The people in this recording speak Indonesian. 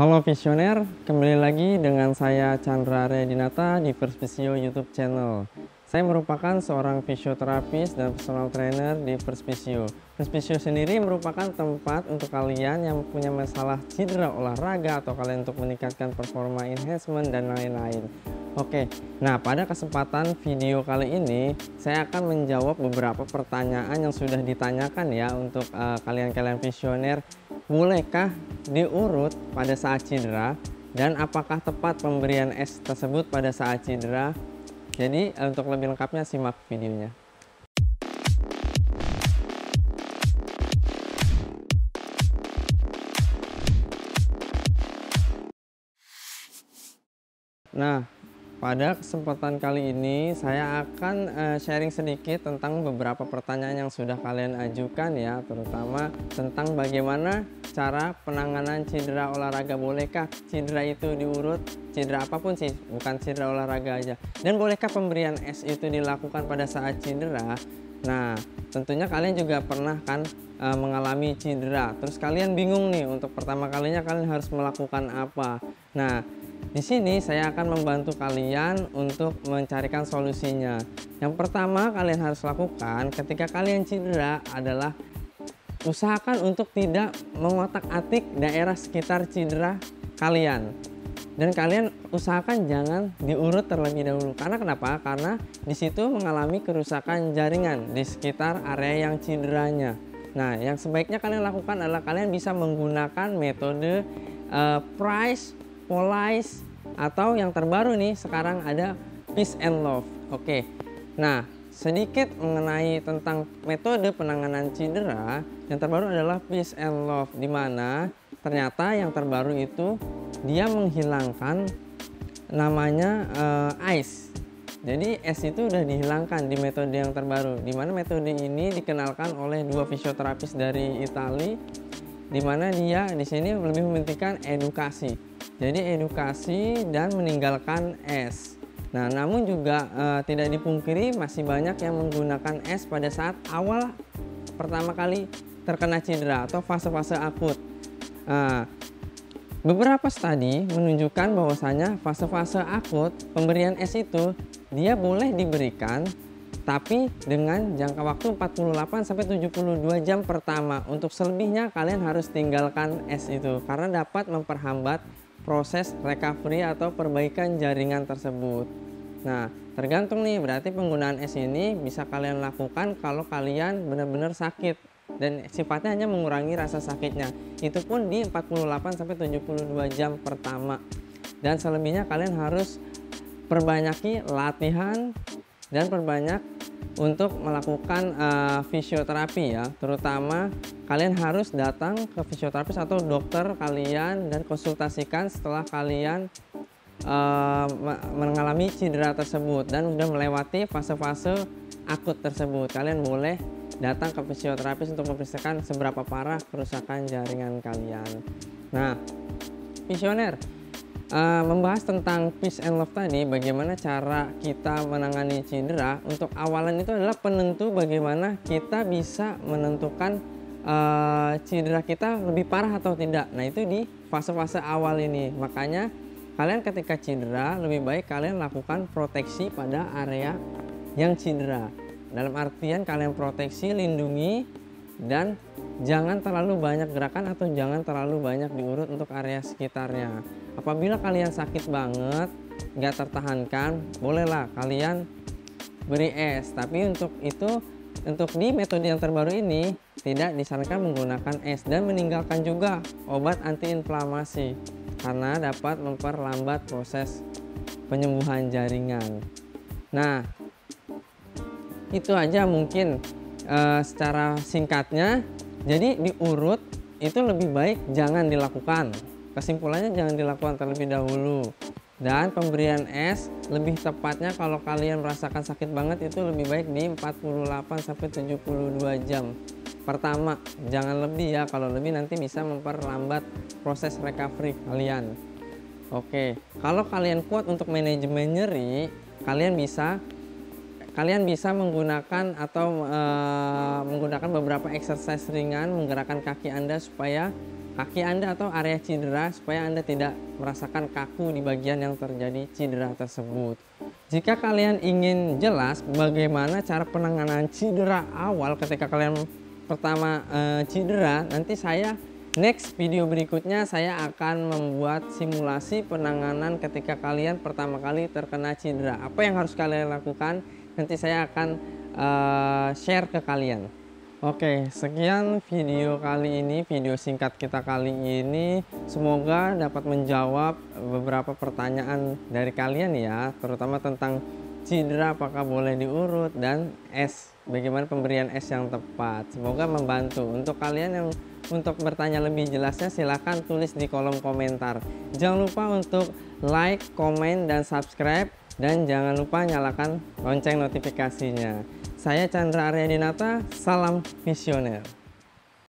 Halo Visioner, kembali lagi dengan saya Chandra Redinata di First Physio YouTube channel. Saya merupakan seorang fisioterapis dan personal trainer di First Physio. First Physio sendiri merupakan tempat untuk kalian yang punya masalah cedera olahraga atau kalian untuk meningkatkan performa enhancement dan lain-lain. Oke, nah pada kesempatan video kali ini saya akan menjawab beberapa pertanyaan yang sudah ditanyakan ya untuk kalian-kalian visioner. Bolehkah diurut pada saat cedera dan apakah tepat pemberian es tersebut pada saat cedera? Jadi untuk lebih lengkapnya simak videonya. Nah, pada kesempatan kali ini saya akan sharing sedikit tentang beberapa pertanyaan yang sudah kalian ajukan ya, terutama tentang bagaimana cara penanganan cedera olahraga. Bolehkah cedera itu diurut, cedera apapun sih, bukan cedera olahraga aja, dan bolehkah pemberian es itu dilakukan pada saat cedera? Nah, tentunya kalian juga pernah kan mengalami cedera, terus kalian bingung nih untuk pertama kalinya kalian harus melakukan apa. Nah, di sini saya akan membantu kalian untuk mencarikan solusinya. Yang pertama kalian harus lakukan ketika kalian cedera adalah usahakan untuk tidak mengotak-atik daerah sekitar cedera kalian. Dan kalian usahakan jangan diurut terlebih dahulu. Karena kenapa? Karena di situ mengalami kerusakan jaringan di sekitar area yang cederanya. Nah, yang sebaiknya kalian lakukan adalah kalian bisa menggunakan metode Price, Police, atau yang terbaru nih sekarang ada Peace and Love. Oke. Nah, sedikit mengenai tentang metode penanganan cedera. Yang terbaru adalah Peace and Love, di mana ternyata yang terbaru itu dia menghilangkan namanya ice. Jadi es itu udah dihilangkan di metode yang terbaru, di mana metode ini dikenalkan oleh dua fisioterapis dari Italia, di mana dia di sini lebih mementingkan edukasi. Jadi edukasi dan meninggalkan es. Nah, namun juga tidak dipungkiri masih banyak yang menggunakan es pada saat awal pertama kali terkena cedera atau fase-fase akut. Beberapa studi menunjukkan bahwasanya fase-fase akut pemberian es itu dia boleh diberikan, tapi dengan jangka waktu 48-72 jam pertama. Untuk selebihnya kalian harus tinggalkan es itu karena dapat memperhambat proses recovery atau perbaikan jaringan tersebut. Nah, tergantung nih, berarti penggunaan es ini bisa kalian lakukan kalau kalian benar-benar sakit dan sifatnya hanya mengurangi rasa sakitnya. Itu pun di 48-72 jam pertama. Dan selebihnya kalian harus perbanyaki latihan dan perbanyak untuk melakukan fisioterapi ya. Terutama kalian harus datang ke fisioterapis atau dokter kalian dan konsultasikan setelah kalian mengalami cedera tersebut dan sudah melewati fase-fase akut tersebut. Kalian boleh datang ke fisioterapis untuk memperiksakan seberapa parah kerusakan jaringan kalian. Nah, visioner, membahas tentang Peace and Love tadi, bagaimana cara kita menangani cedera. Untuk awalan itu adalah penentu bagaimana kita bisa menentukan cedera kita lebih parah atau tidak. Nah, itu di fase-fase awal ini. Makanya kalian ketika cedera lebih baik kalian lakukan proteksi pada area yang cedera. Dalam artian kalian proteksi, lindungi, dan jangan terlalu banyak gerakan atau jangan terlalu banyak diurut untuk area sekitarnya. Apabila kalian sakit banget, nggak tertahankan, bolehlah kalian beri es. Tapi untuk itu, untuk di metode yang terbaru ini tidak disarankan menggunakan es dan meninggalkan juga obat antiinflamasi karena dapat memperlambat proses penyembuhan jaringan. Nah, itu aja mungkin secara singkatnya. Jadi diurut itu lebih baik jangan dilakukan. Kesimpulannya jangan dilakukan terlebih dahulu. Dan pemberian es lebih tepatnya kalau kalian merasakan sakit banget itu lebih baik di 48-72 jam pertama. Jangan lebih ya, kalau lebih nanti bisa memperlambat proses recovery kalian. Oke, kalau kalian kuat untuk manajemen nyeri, kalian bisa menggunakan atau menggunakan beberapa exercise ringan, menggerakkan kaki Anda supaya kaki Anda atau area cedera supaya Anda tidak merasakan kaku di bagian yang terjadi cedera tersebut. Jika kalian ingin jelas bagaimana cara penanganan cedera awal ketika kalian pertama cedera, nanti saya next video berikutnya saya akan membuat simulasi penanganan ketika kalian pertama kali terkena cedera. Apa yang harus kalian lakukan? Nanti saya akan share ke kalian. Oke, sekian video kali ini, video singkat kita kali ini. Semoga dapat menjawab beberapa pertanyaan dari kalian ya, terutama tentang cedera apakah boleh diurut dan bagaimana pemberian yang tepat. Semoga membantu. Untuk kalian yang untuk bertanya lebih jelasnya silahkan tulis di kolom komentar. Jangan lupa untuk like, komen, dan subscribe. Dan jangan lupa nyalakan lonceng notifikasinya. Saya Chandra Aryadinata, salam visioner.